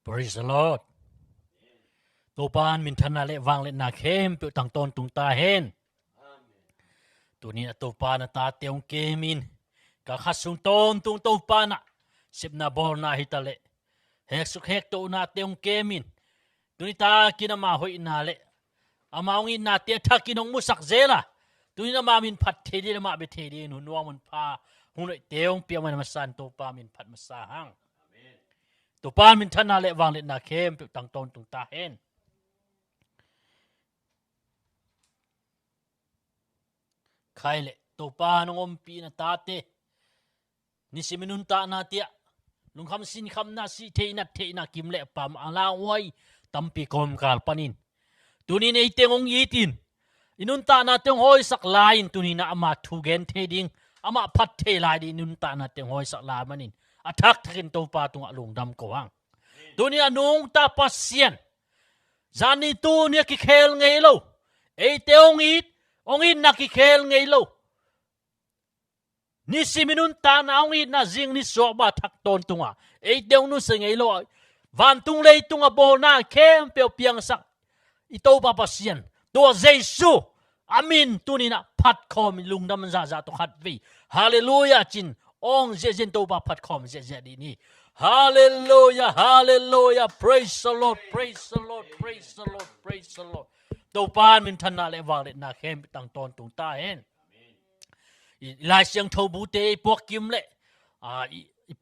Praise the Lord ตัวปานมินทนาเลวางเลนาเข้มเปียวตังตนตุงตาเห็นตัวนี้ตัวปานตาเตียงเกมินกะขัดสุงตนตุงตัวปานะสิบนาบอลนาฮิตาเลเฮกสุกเฮกตัวนาเตียงเกมินตัวนี้ตากินมาหอยนาเลอามาวินนาเตียทักกินงมุสักเจล่ะตัวนี้มามินพัดเทดีมาเบเทดีหนุนวงมันพาหุ่นเตียงเปียวมันมาสันตัวปามินพัดมาสาหังตัวปานมินทนาเลวางเลนาเข้มเปียวตังตนตุงตาเห็นใครเลยตัวปานงอมปีนาตาเตนิสิมินุนตานาเตียลุงคำสินคำนาสิเทนักิมเละปามอาลาไว้ตัมปีกอมกาลปานินตัวนี้ในเตียงองยีตินอินุนตานาเตียงหอยสักลายตัวนี้นะอามาทูเกนเทดิงอามาพัดเทลายดินุนตานาเตียงหอยสักลายมันินอัทักทักินตัวปาตุงลุงดำกวางตัวนี้นุงตาปัสเซียนจานิตัวนี้กิเคลไงโลไอเตียงองอีนักกิเคลไงโลนี่สิมินุนตานาองอีน่าจิงนี่สวบาทักตนตุงอ่ะไอเดียวนู้นสิไงโลวันตุงเลยตุงอ่ะโบนาเข้มเปียวเปียงสักอีโตปาปัสเซียนตัวเยซูอามินตัวนี้นะพัดคอมลุงดำมันจะตุขัดวีฮาเลลูยาจินองเจเจนตัวปาพัดคอมเจเจดีนี่ฮาเลลูยาฮาเลลูยา praise the Lord praise the Lord praise the Lord praise the Lord ตัวปานมินทันนาเลวางเลนาเข้มตั้งตอนตุงตาเห็นลายเสียงทบูเตพวกกิมเละ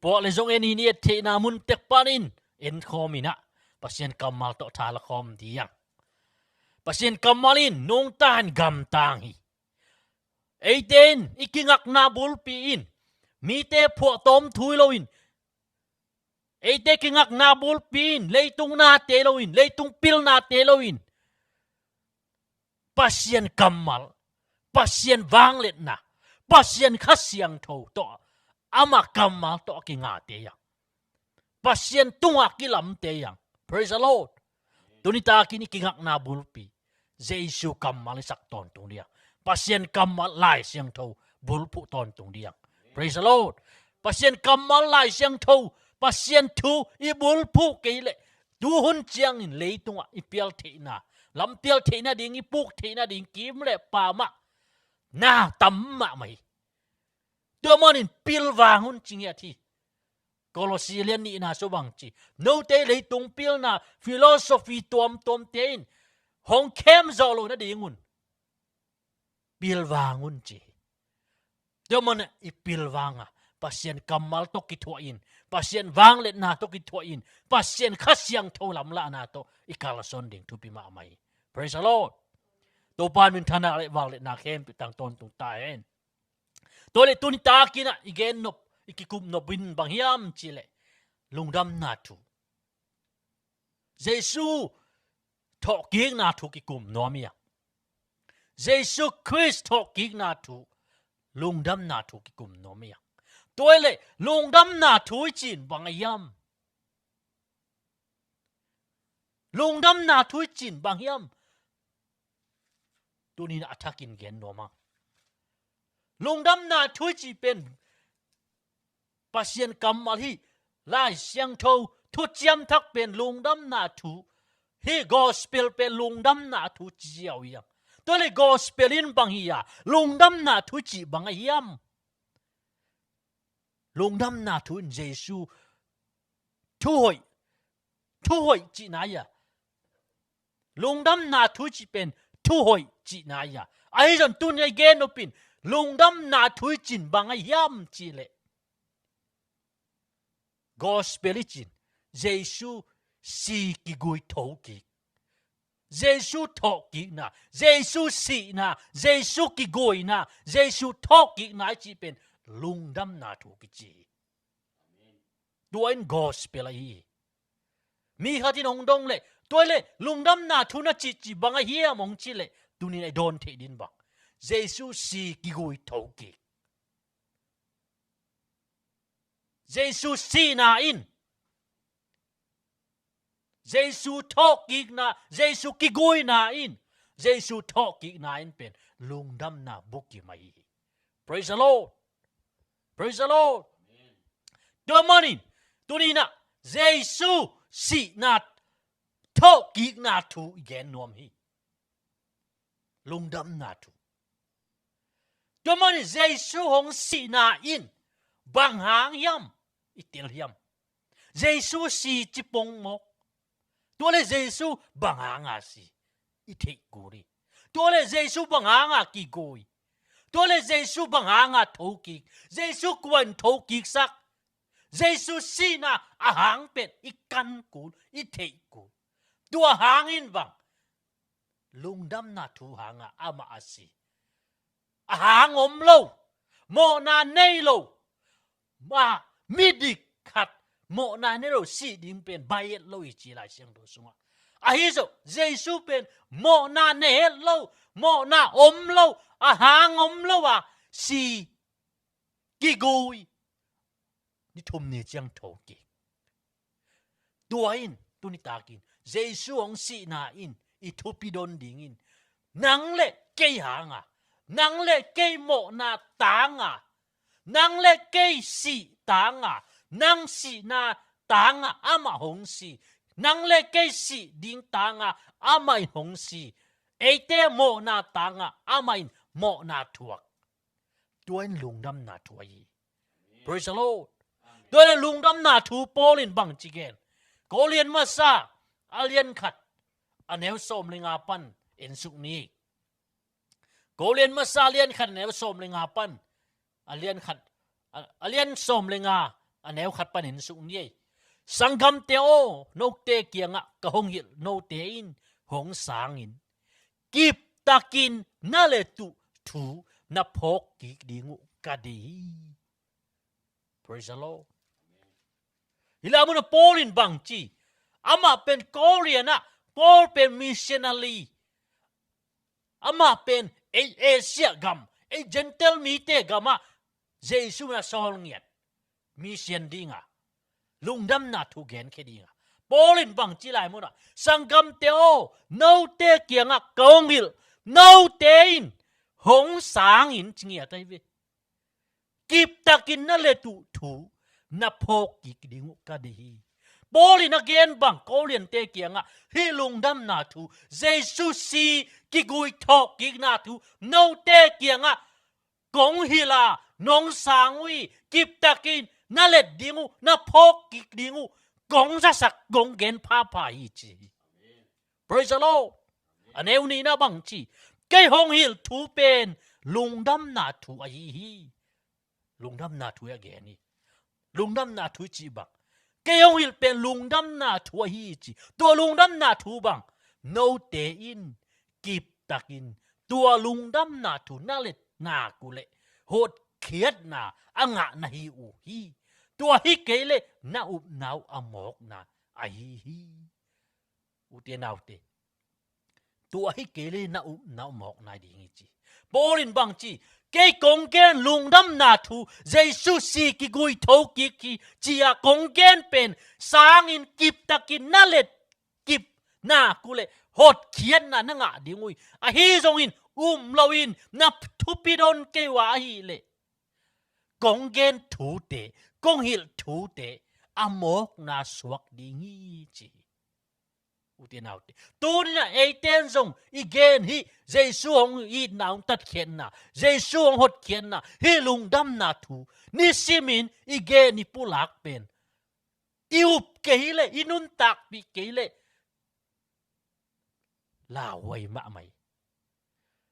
พวกเลยจงเอ็นนี่เทนามุนเต็กปานินเอ็นคอมินะปัศยันกำมาลต่อทาละคอมดียังปัศยันกำมาลินนงตานกำตังฮีไอเดนอีกิงักนาบุลปีอินมีเตพวกตอมทุยโลอินไอเดกิงักนาบุลปีอินเลยตุงนาเตโลอินเลยตุงปิลนาเตโลอินปัศยันกำมาลปัศยันวางเล็ดนะปัศยันขัดเสียงโถต่ออามากำมาต่อกิงาเตียงปัศยันตุงอากิลำเตียง praise the Lord ตุนิตากินิกิงักนาบุลปีเจสุกำมาลิสักตอนตรงเดียงปัศยันกำมาลายเสียงโถบุลปุตอนตรงเดียง praise the Lord ปัศยันกำมาลายเสียงโถปัศยันทูอีบุลปุกิเลดูหุ่นเจียงอินเลยตุงอีเปียลเทนาลำเปียลเทนาดิ่งอีปุกเทนาดิ่งกิมเละปามะน่าตั้มมาไหมตัวมันin pil vangun cingya thi Colosilian ni na so bang chi no te le tung pil na philosophy tom te in hong kem zolo na dingun pil vangun chiตัวมันi pil vanga pasien kamal to ki thoin pasien wang let na to ki thoin pasien khasyang tholam la na to ikalason ding tu pi ma mai praise the Lord ตัวปานมินทนาเลวางเลนาเข้มตั้งตนตุงตาเองตัวเลตุนตากินะอีเกนนบอีกิคุมนบินบางยามจิเลลุงดำนาทูเยซูทอกกิกนาทูกิคุมนอมียเยซูคริสต์ทอกกิกนาทูลุงดำนาทูกิคุมนอมียตัวเลลุงดำนาทูจินบางยามลุงดำนาทูจินบางยามตัวนี้นะอัฐกินเกนโนมาลุงดำนาทุยจีเป็นปัศยันกรรมมาที่ลายเสียงโททุจยมทักเป็นลุงดำนาทุฮีกอสเปลเป็นลุงดำนาทุจีเอาอย่างตัวเลยกอสเปลินบางฮียาลุงดำนาทุจีบางยามลุงดำนาทุนเยซูทุยจีนายาลุงดำนาทุจีเป็นทุยจีนายาไอ้จนตุนยเกนอปินลุงดำนาทุยจินบางยามจีเลกอสเปลิจินเยซูสีกิกุยทอกิเยซูทอกินะเยซูสีนะเยซูกิกุยนะเยซูทอกินะจีเป็นลุงดำนาทุกิจีตัวอินกอสเปลีมีข้าที่นงดงเลยตัวเลยลุงดำนาทุนจีบางเฮียมองจีเลตัวนี้ไอโดนเทดินบังเยซูสีกิกุยทอกิเยซูสีนาอินเยซูทอกิกนาเยซูกิกุยนาอินเยซูทอกิกนาอินเป็นลุงดำนาบุกิมาอี praise the Lord praise the Lord ตัวมันอินตัวนี้นะเยซู si na thô kỹ na thu gen nuam hi lung đâm na thu cho mà Giêsu hong si na in bằng hàng yam itil yam Giêsu si chipong mo tua le Giêsu bằng hàng à si ithei guri tua le Giêsu bằng hàng à ki goi tua le Giêsu bằng hàng à thâu kỹ Giêsu quan thâu kỹ sắc Giêsu si na a hang pet ikan kul ithei kul tua hang in bang lung đâm na thu hang a ama asi a hang om lo mo na nei lo ma midik khat mo na nei lo si ding pen bayet lo I chi lai siang do sunga a hi so Giêsu pen mo na nei lo mo na om lo a hang om lo a si ki gui ni thum ni chang tho ki tua in tu ni takin Giêsu ong si na in I thu pi don ding in nang le kei hang a nang le kei mo na tang a nang le kei si tang a nang si na tang a ama hong si nang le kei si ding tang a ama hong si ete mo na tang a ama in mo na thuak tuan lung dam na thuai praise the Lord tuan lung dam na thu polin bang chigen ko lien ma sa alien khat aneu som linga pan en suk ni ko lien ma sa lien khat aneu som linga pan alien som linga aneu khat pan en suk ni sangam te o no te kianga ka hong hil no te in hong sang in kip takin na le tu thu na phok ki dingu ka di praise the Lord ila mo na polin bang chi ama pen Korean na Paul pen missionary ama pen Asia gam gentle mi te gama Giêsu na sol nghiat mission dinga lungdam na thu gen ke dinga Paulin bang chi lai mo na sangam te o no te kianga kong hil no te in hong sang in chingia tai ve kip takin na le tu thu na phok ki dingu ka di Paulin again bang Korean te kianga hi lungdam na thu Giêsu si ki gui thok ki na thu no te kianga kong hila nong sang wi kip takin na le dingu na phok ki dingu kong sa sak gong gen pa pa hi chi praise the Lord aneu ni na bang chi kai hong hil thu pen lungdam na thu a hi lungdam na thu again ni lungdam na thu chi bang cái ông hiểu bên lung đâm na thua hi chi tua lung đâm na thu bằng no te in kịp takin tua lung đâm na thu na let na ku le hot khiết na anga na hi u hi tua hi ke le na up nau amok na a hi u te nau te tua hi ke le na up nau mok na di ngi chi polin bang chi cái công gen lung đâm na thu Giêsu si ki gui thâu ki chia công gen pen sang in kip takin na let kip na kule hot khian na nga dingui a hi zong in lawin na thupi don ke wa hi le công gen thu te công hil thu te amok na suak dingi chi uti nào te tu na ten zong igen hi Giêsu hong i naung tat khen na Giêsu hong hot khen na hi lung dam na thu ni simin igen ni pulak pen iup ke hi le inun tak bi ke le la wai ma mai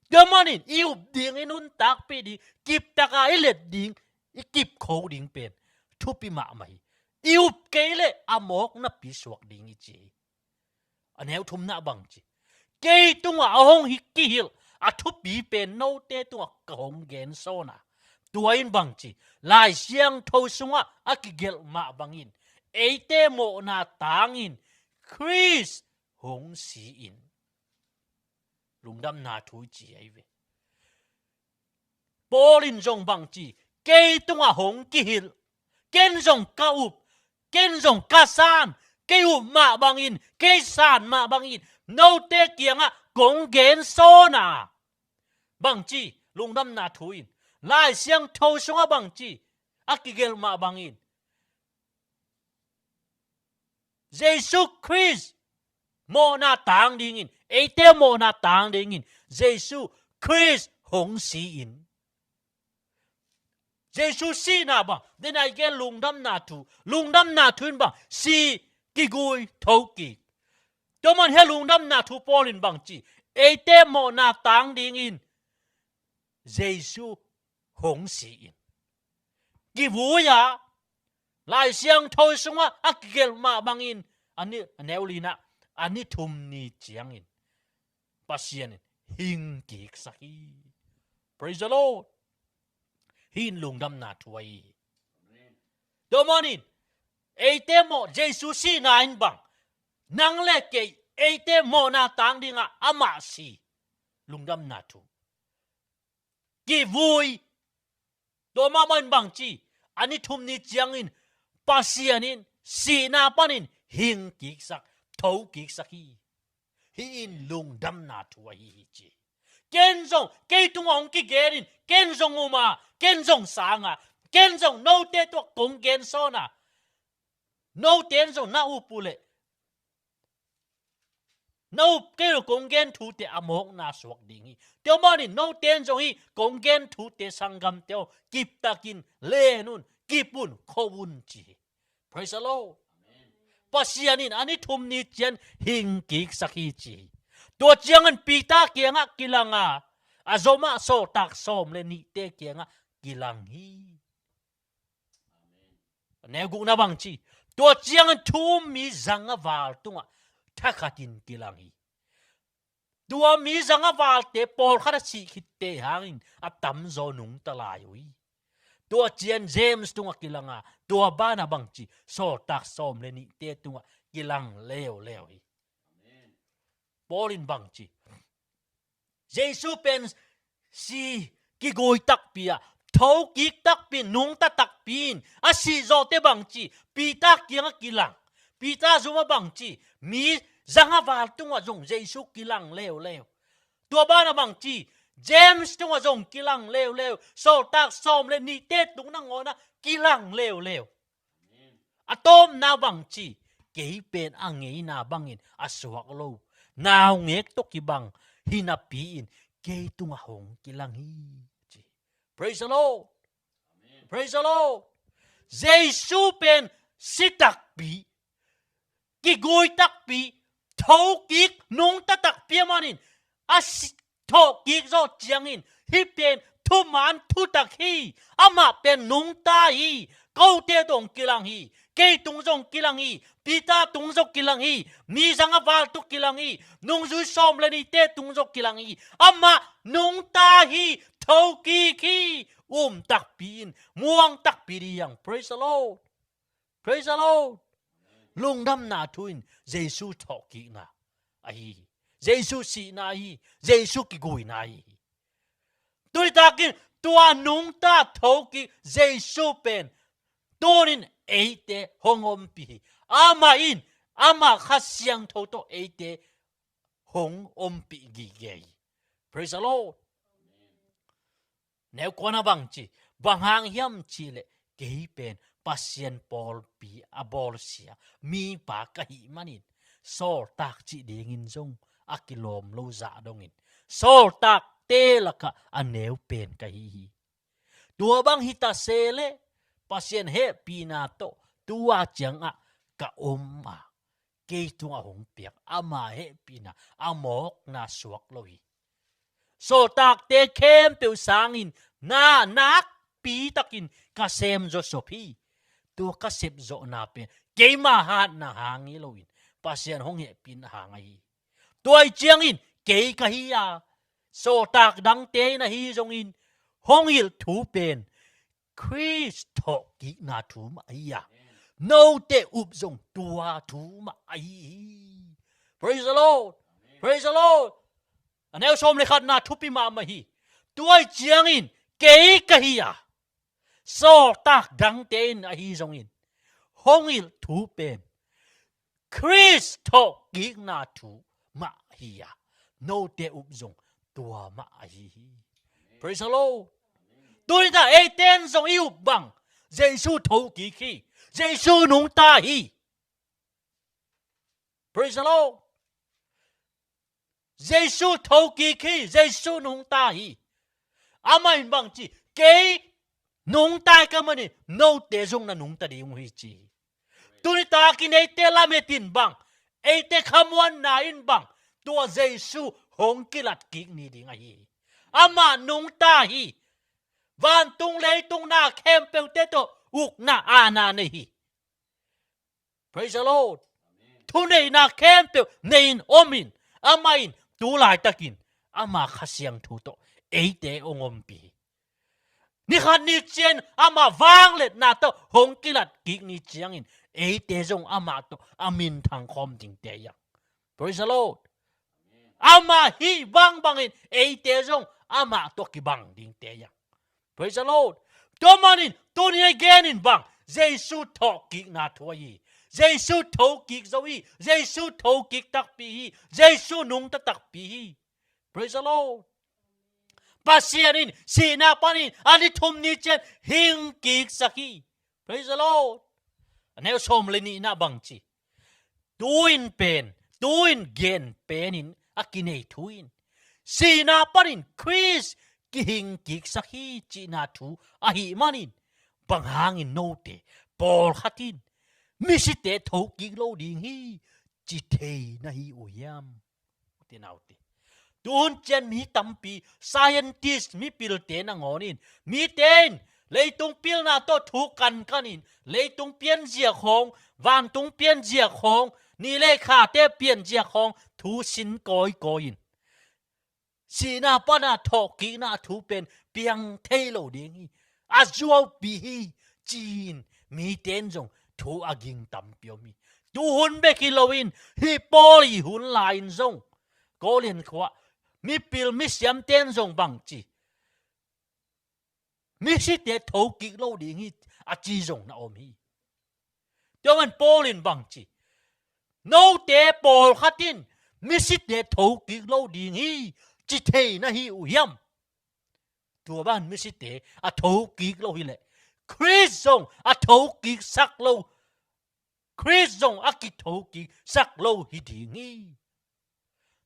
damanin iup ding inun tak pi di kip taka ilet ding ikip kho ding pen thu pi ma mai iup ke le amok na pi suak ding i chi aneu thum na bang chi ke tunga ahong hi ki hil a thu pi pen no te tunga kahom gen so na tuain bang chi lai siang tho sunga akigel ma bangin eite mo na tangin Chris hong si in lungdam na thu chi ai ve Polin jong bang chi ke tunga hong ki hil ken jong ka up ken jong ka san cái ma bang in cái san ma bang in no te kianga gong gen so na bang chi lung dam na thu in lai siang tho sunga bang chi akigel ma bang in Jesus Christ mo na tang ding in ate mo na tang ding in Jesus Christ hong si in Jesus si na bang den ai gen lung dam na thu bang si ki gui thau ki to man he lung dam na thu polin bang chi ate mo na tang ding in Jesus hong si in ki vu ya lai siang thoi sunga akgel ma bangin ani neulina ani thum ni chiang in pasien hing ki saki praise the Lord hin lung dam na thuai domanin ate mo Jesus si na in bang nang le ke ate mo na tang dinga ama si lung dam na thu ki vui do ma man bang chi ani thum ni chiang in pasianin si na panin hing ki sak thau ki saki hi in lung dam na thuai hi chi ken zong ke tung ong ki gerin ken zong uma ken zong sanga ken zong no te to kong ken so na no ten zong na upule no ke ro kong gen thu te amok na suak dingi teo mani no ten zong hi kong gen thu te sangam teo kip takin le nun kipun khowun chi praise the Lord pasianin ani thum ni chen hing ki saki chi to chiang an pi ta kianga kilanga azoma so tak som le ni te kianga kilang hi ne gu na bang chi to chiang an thum mi zanga wal tunga thakatin kilang hi tua mi zanga wal te pol khara chi khit te hangin atam zo nung talai ui tua chian James tunga kilanga tua bana bang chi so tak som le ni te tunga kilang leo hi Paulin bang chi Jesus pen si ki goi tak pia thau ki tak pin nung ta tak pin a si zo te bang chi pi ta kiang kilang pi ta zuma bang chi mi zanga wal tunga zong Jesus kilang leo tua bana bang chi James tunga zong kilang leo so tak som le ni te tung na ngona kilang leo atom na bang chi ke pen angei na bangin aswak lo now ngek to ki bang hinapi in ke tunga hong kilang hi chi praise the Lord praise the Lord Jesus pen sitak pi ki goi tak pi thau ki nung ta tak pi manin as thau ki zo chiang in hi pen thu man thu tak hi ama pen nung ta hi câu te dong kilang hi ke tung zong kilang hi pita tung zong kilang hi mi zanga wal tu kilang hi nung zu som le ni te tung zong kilang hi ama nung ta hi thau ki khi tak pin muang tak pi yang praise the Lord lung dam na thuin Jesus thau ki na ai Jesus si na hi Jesus ki gui na hi tôi ta kin tua nung ta thau ki Jesus pen torin ate hongom pi ama khasyang tho to ate hong om pi gi ge praise the Lord neu kona bang chi bang hang hiam chi le ke pen pasien pol pi abol sia mi pa ka hi manin so tak chi dingin zong akilom lo za dongin so tak te laka aneu pen ka hi tua bang hita sele pasien he pinato tua changa ka omma ke tunga hong piak ama he pina amok na suak lohi so tak te kem pe sangin na nak pi takin ka sem zo sopi tu ka sep zo na pe ke ma hat na hangi loin pasien hong he pin hangai tuai chiangin ke ka hi ya so tak dang te na hi zong in hong hil thu pen Christ thọ kỹ na thú mà ấy à no te up zong tua thú mà ấy praise the Lord anh em xóm lấy khát na thú pi mà hi tuai chiang in kế cái hi à so tak đăng tên à hi zong in hong il thú pen Christ thọ kỹ na thú mà hi à no te up zong tua mà ấy praise the Lord tôi ta ai tên dòng yêu bằng Giêsu thấu kỳ khi Giêsu nung ta hi Praise the Lord. Giêsu thâu kỳ khi Giêsu nung ta hi. Amai bang chi ke nung ta ka mani no te jong na nung ta di mu hi chi. Tuni ta ki nei te la me tin bang. Ei te khamwan na in bang. Tua Giêsu hong kilat kik ni ding a hi. Ama nung ta hi. Van tung lei tung na khem pe te to uk na ana nei hi. Praise the Lord. Thu nei na khem pe nei omin. Amain tu lai takin. Ama khasiang thu to. Ei te ongom pi. Ni khan ni chen ama vang let na to hong kilat kik ni chiang in. Ei te jong ama to amin thang khom ding te yang. Praise the Lord. Ama hi bang bangin ei te jong ama to ki bang ding te yang. Praise the Lord. Tomanin to ni again in bang. Giêsu thọ kik na thua yi. Giêsu thâu kik zo yi. Giêsu thâu kik tak pi hi. Giêsu nung ta tak pi hi. Praise the Lord. Pasianin sina panin ani thum ni chen hing kik saki. Praise the Lord. Anel som le ni na bang chi. Tuin pen, tuin gen penin akinei tuin. Sina panin Chris kihing kik saki chi na thu ahi manin. Bang hangin note Paul khatin. Misite thâu kik lo ding hi. Chi thei na hi uyam. Tinaw ti. Tuon chen mi tampi scientist mi pilte na ngonin. Mi ten leitung pil na to thu kan kanin. Leitung pian jia khong, van tung pian jia khong, ni le kha te pian jia khong, thu sin koi koin. Si na pa na thọ ki na thu pen piang thei lo ding hi. A zuaw pi hi chin mi ten jong thu aging tam pio mi. Tu hun be ki loin hi poli hun lain jong. Ko lien khwa mi pil mi siam ten jong bang chi. Mi si te thâu kik lo ding hi a chi jong na om hi. Tiêu man polin bang chi. No te pol khatin mi si te thâu kik lo ding hi chi thei na hi uyam. Tua ban mi si te a thâu kik lo hi le. Chris jong a thâu kik sak lo. Chris jong a ki thâu kik sak lo hi ding hi.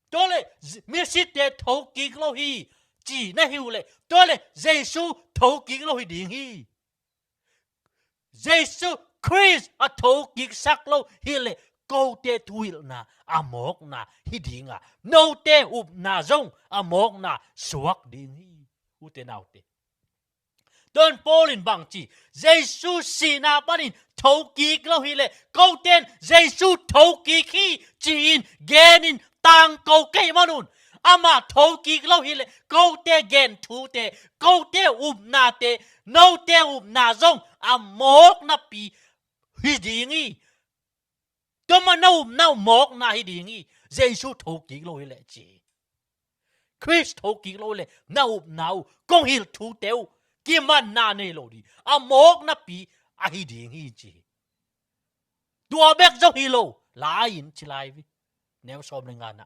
Tole mi si te thâu kik lo hi chỉ na hiu le. Tole Giêsu thâu kik lo hi ding hi. Giêsu Chris a thâu kik sak lo hi le. Câu te thuil na amok na hi ding a. No te up na jong amok na suak ding hi. U te nào te. Don Paulin bang chi. Giêsu si na panin thâu kik lo hi le. Câu ten Giêsu thâu kik hi chỉ in genin tang câu cây manun. Ama thâu kik lo hi le. Câu te gen thu te. Câu te na te. No te na jong amok na pi hi ding hi. Tôi mà nâu mọc na hi ding hi. Giêsu thâu kik lo hi le chi. Chris thâu kik lo le. Nâu công hil thu teo. Ki man na ne lo di. Amok na pi a hi ding hi chi. Tua bek zo hi lo. La yin chi lai vi. Neo som le nga na.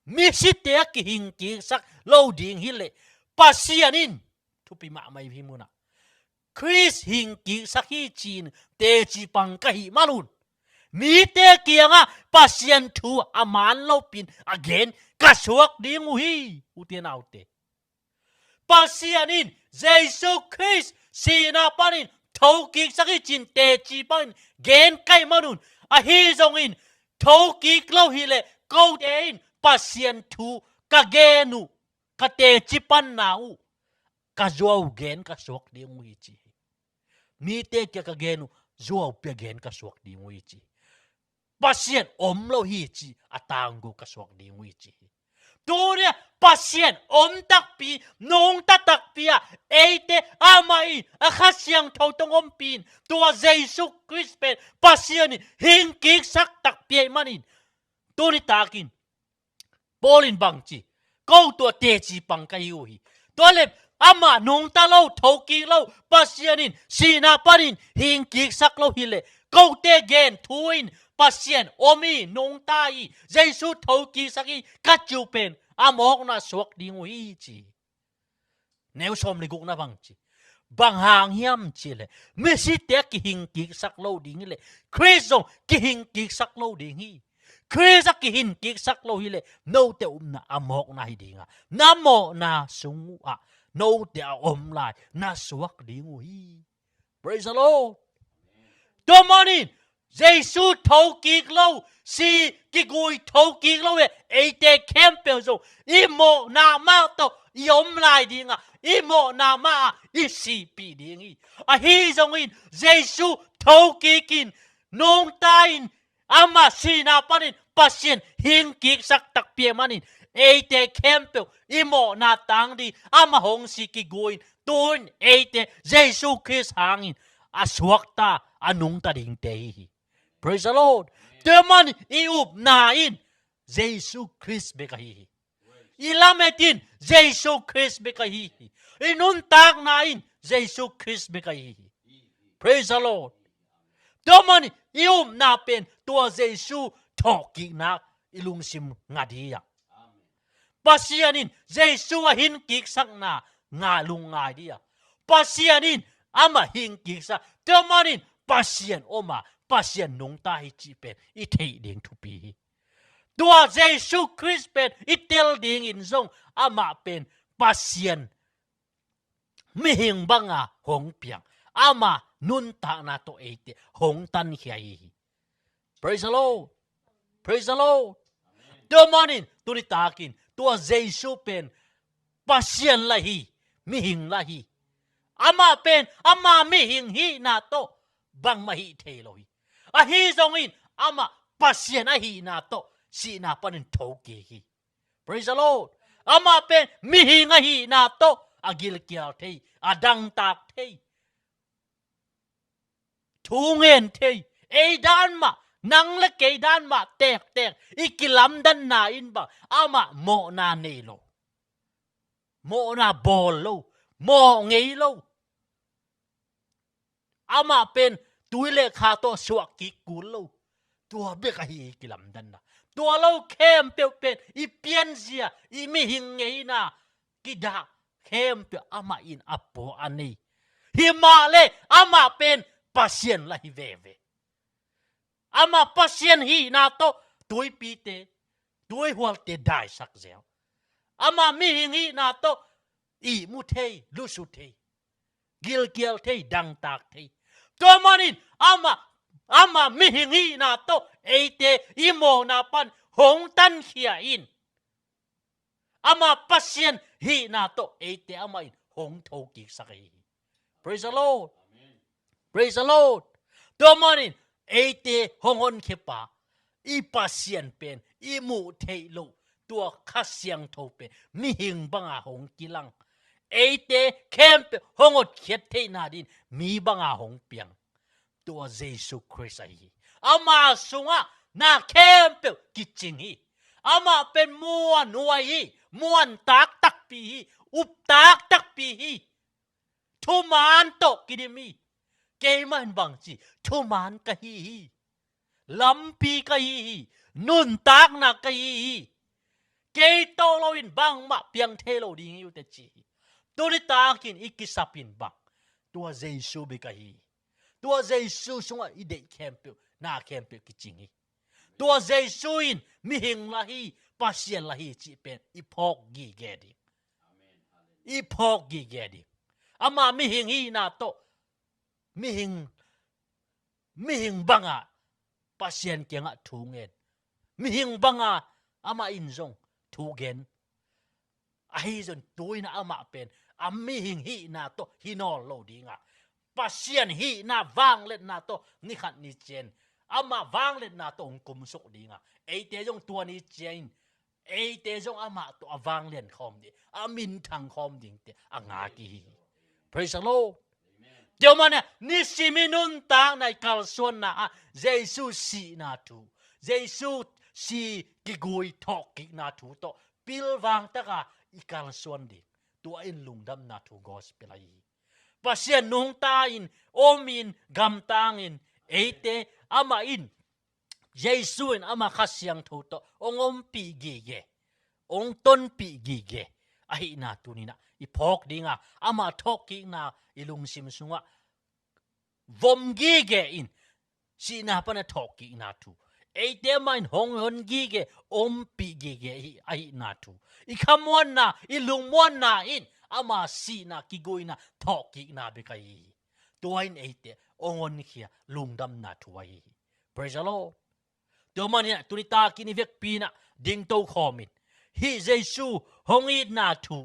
Mi si te ki hing ki sak lo ding hi le. Pasianin. Thu pi ma mai vi mu na. Chris hing ki sak hi chin. Te chi pang ka hi manun. Mi te kia nga pasian thu aman lo pin again kasuak ding hi u te nau te. Pasianin Giêsu Christ si na panin thâu kik saki chin te chi panin gen kai manun a hi zong in thâu kik lo hi le câu te in pasian thu ka genu ka te chi pan nau ka zuaw gen kasuak ding hi chi. Mi te kia ka genu zuaw pe gen kasuak ding hi chi. Pasien om lo hi chi atangu kasuak ding wi chi. Turia pasien om tak pi nong tak pi a eite amai a khasyang thau tong om pin tua Giêsu Christ pen pasien hing kik sak tak pi manin. Tuni takin Paulin bang chi câu tua te chi pang kai hu hi. Tole ama nong ta lo thau ki lo pasienin sina parin hing kik sak lo hi le. Câu te gen thuin pasien omi nong tai Giêsu thâu ki saki ka chu pen amok na suak ding wi chi. Neu som le guk na bang chi. Bang hang hiam chi le. Mi si te ki hing ki sak lo ding le. Chris ki hing ki sak lo ding hi. Chris ki hin ki sak lo hi le no te na amok na hi dinga na mo na sung a no te lai na suak dingu hi. Praise the Lord. Domanin Jesus thâu kiệt lâu si cái gùi thâu kiệt lâu ấy để campbell rồi imo na ma to yom lại đi ngà imo na ma isi pi đi nghi hi dòng in Jesus thâu kiệt in nông tain ama si na panin pasien hin kiệt sắc đặc biệt manin ấy để campbell imo na tang đi ama hong si cái gùi tuôn ấy để Jesus Christ hangin asuak ta anung ta ding te. Praise the Lord. Teman iup nain Jesus Christ bekahi. Ilametin Jesus Christ bekahi. Inun tak nain Jesus Christ bekahi. Praise the Lord. Teman iup na pen tua Jesus thoki na ilung sim ngadiya. Pasianin Jesus ahin kik sak na ngalung ngadiya. Pasianin ama hin kik sak. Temanin pasien oma pasien nung ta hi chi pen I thei ding thu pi tua Jesus Christ pen I tel ding in zong ama pen pasien mi hing banga hong piang ama nun ta na to ete hong tan hiai. Praise the Lord. Praise the Lord. Domanin tuni takin tua Jesus pen pasien lahi mi hing lahi ama pen ama mi hing hi na to bang mahi thei loi a hi zong in ama pasien a hi na to si na panin tho ke hi. Praise the Lord. Ama pen mi hing a hi na to agil kial thei adang tak thei thu ngen thei e dan ma nang le ke dan ma tek ikilam dan na in ba ama mo na nei lo mo na bol lo mo ngei lo ama pen tuile kha to suak ki kulo tua be ka hi kilam dan na tua lo kem pe pen I pian zia I mi hing ngei na kida kem pe ama in apo ani himale ama pen pasien la hi ve ama pasien hi na to tui pi te tui hwal te dai sak zel ama mi hing hi na to I mu thei lu su thei gil thei dang tak thei Tomanin ama mi hing hi na to ete imo na pan hong tan hia in ama pasien hi na to ete ama in hong tho ki sakai. Praise the Lord. Praise the Lord. Tomanin ete hongon kepa I pasien pen I mu thei lo tua khasiang tho pe mi hing banga hong kilang ete camp hongot khiat thei na din mi banga hong piang tua Jesus Christ ai ama sunga na camp kiching hi ama pen muan nuai hi muan tak pi hi up tak pi hi thuman to kidimi ke man bang chi thuman ka hi lampi ka hi nun tak na ka hi ke to lo in bang ma piang the lo ding yu te chi tuli takin ikisapin bang tua Jesus be ka hi tua Jesus sunga I de camp na camp kiching hi tua Jesus in mi hing la hi pasien la hi chi pen I phok gi gedi I phok gi gedi ama mi hing hi na to mi hing banga pasien kenga thu ngen mi hing banga ama in zong thu gen ai zon tuina ama pen ami hing hi na to hinol lo dinga pasien hi na wang let na to ni khat ni chen ama wang let na to kum sok dinga ei te jong tua ni chen ei te jong ama to awang len khom di amin thang khom ding te anga ki. Praise the Lord. Dio mana ni siminun tang nai kal suan na Jesus si na tu Jesus si kigui thok ki na tu to pil wang ta ka ikal suan di tua in lungdam na tu gospel ai pasien nung ta in omin gam tang in ete ama in Jesus in ama khasyang thu to ongom pi gi ge ong ton pi gi ge ai na tu ni na iphok dinga ama thok ki na ilung sim sunga vom gi ge in si na pa na thok ki na tu ate main hong hon gi ge pi ge ai na tu I khamon na I lungmon na in ama si na kigoi na thoki na be kai tuain ate ongon khia lungdam na thuai praise the Lord to mania tunita kini vek pi na ding to khomin hi jesu hong it na thu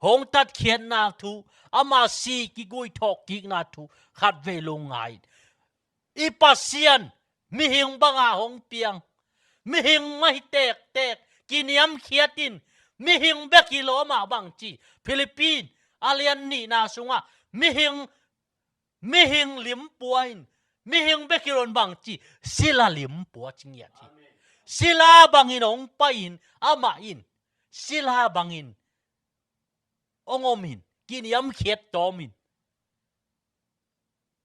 hong tat khian na thu ama si kigoi thoki na thu khat ve lungai ipasian mi hing banga hong piang mi hing mai tek kiniam khiatin mi hing be kilo ma bang chi Philippines alian ni na sunga mi hing lim puain mi hing be kilon bang chi sila lim pua chingya thi sila bangin ong pain ama in sila bangin ongomin kiniam khiat tomin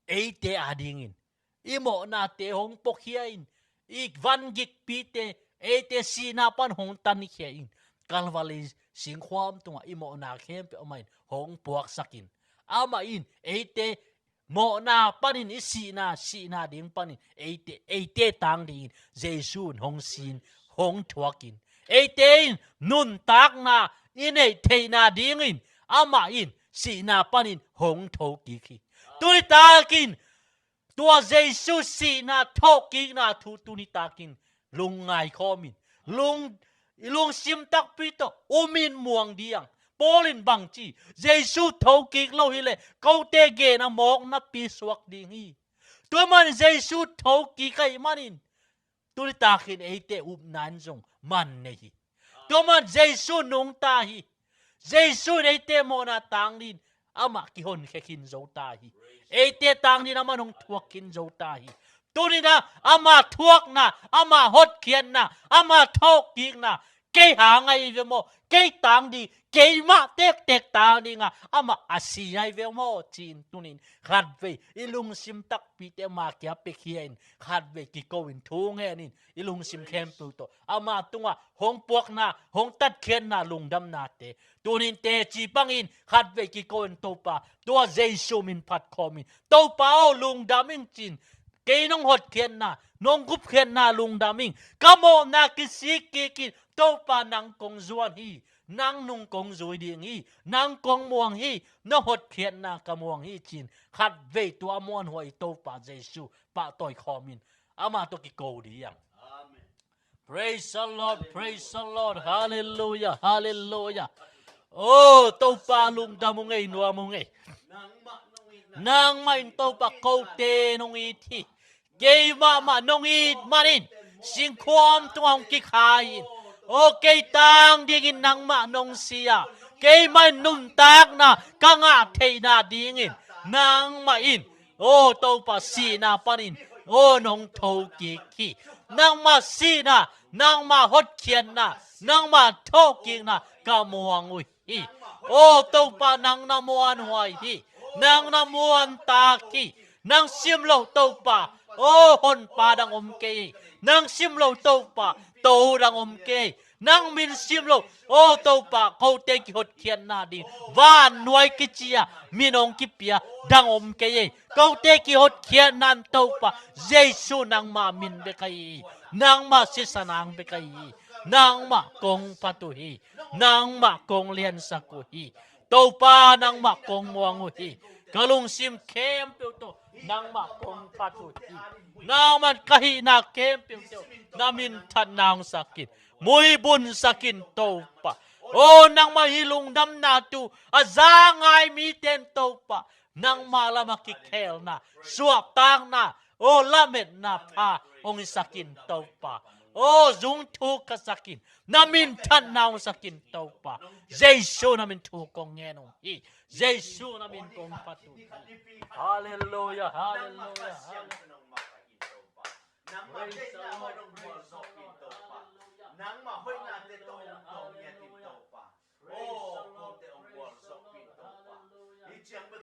ate adingin imo na te hong pokhiain ik van gik pite ate sina pan hong tan khiain kalvali singkhwam tunga imo na khem pe omain hong puak sakin ama in ate mo na panin isina sina ding panin ate tang ding jesun hong sin hong thuakin ate nun tak na ine theina ding in ama in sina panin hong thoki khi tui takin tua jesu sina thoki na thu tuni takin lungai khomin lung sim tak pito umin muang diang polin bang chi jesu thoki lo hi le ko te ge na mok na pi suak ding hi tu man jesu thoki kai manin tuni takin ate up nan jong man nei hi tu man jesu nung ta hi jesu ate mo na tang din ama ki hon khekin zo ta hi ate tang din ama nong thuakin zo ta hi tuni na ama thuak na ama hot khian na ama thoki na ke ha ngai ve mo ke tang di ke ma tek tang di nga ama asi ai ve mo chin tunin khat ve ilung sim tak pi te ma kya pe khien khat ve ki ko in thu nge nin ilung sim khem pu to ama tunga hong puak na hong tat khen na lungdam na te tunin te chi pangin khat ve ki ko in to pa to jesu min phat khomin to pa o lungdam in chin ke nong hot khen na nong gup khen na lungdaming kamo na kisik ki to pa nang kong zuan hi nang nung kong zui ding hi nang kong muang hi no hot khen na kamuang hi chin khat ve to amon hoi to pa jesu pa toy khomin ama to ki ko diang amen praise the Lord hallelujah oh to pa lungdam ngei nuwa mo ngei nang main to pa ko te nong i thi ke ma nong i manin sing khom tuang ki khai o ke tang ding nang ma nong sia ke mai nun tak na ka nga thei na ding in nang ma in o to pa si na panin o nong tho ki nang ma si na nang ma hot khian na nang ma tho ki na ka muang ui hi o to pa nang na muan huai hi nang na muan ta ki nang sim lo to pa o hon pa dang ke nang sim lo to pa to dang ke nang min sim lo o to pa ko te ki hot khian na di van nuai ki chia minong ki pia dang ke ko te ki hot khian nan to pa jesu nang ma min be kai nang ma si sanang be kai nang ma kong patu hi nang ma kong lian saku hi to pa nang ma kong muang hi kalung sim kem pe to nang ma kong patu hi nang man kahi na kem pe to namin than nang sakit mui bun sakin to pa o nang ma hilung dam na tu azangai mi ten to pa nang ma lama ki khel na suak tang na o lamet na pa ong sakin to pa o zung thu ka sakin namin than nang sakin to pa jesu namin thu kong ngeno hi jesu namin kong patu hallelujah nang ma hoi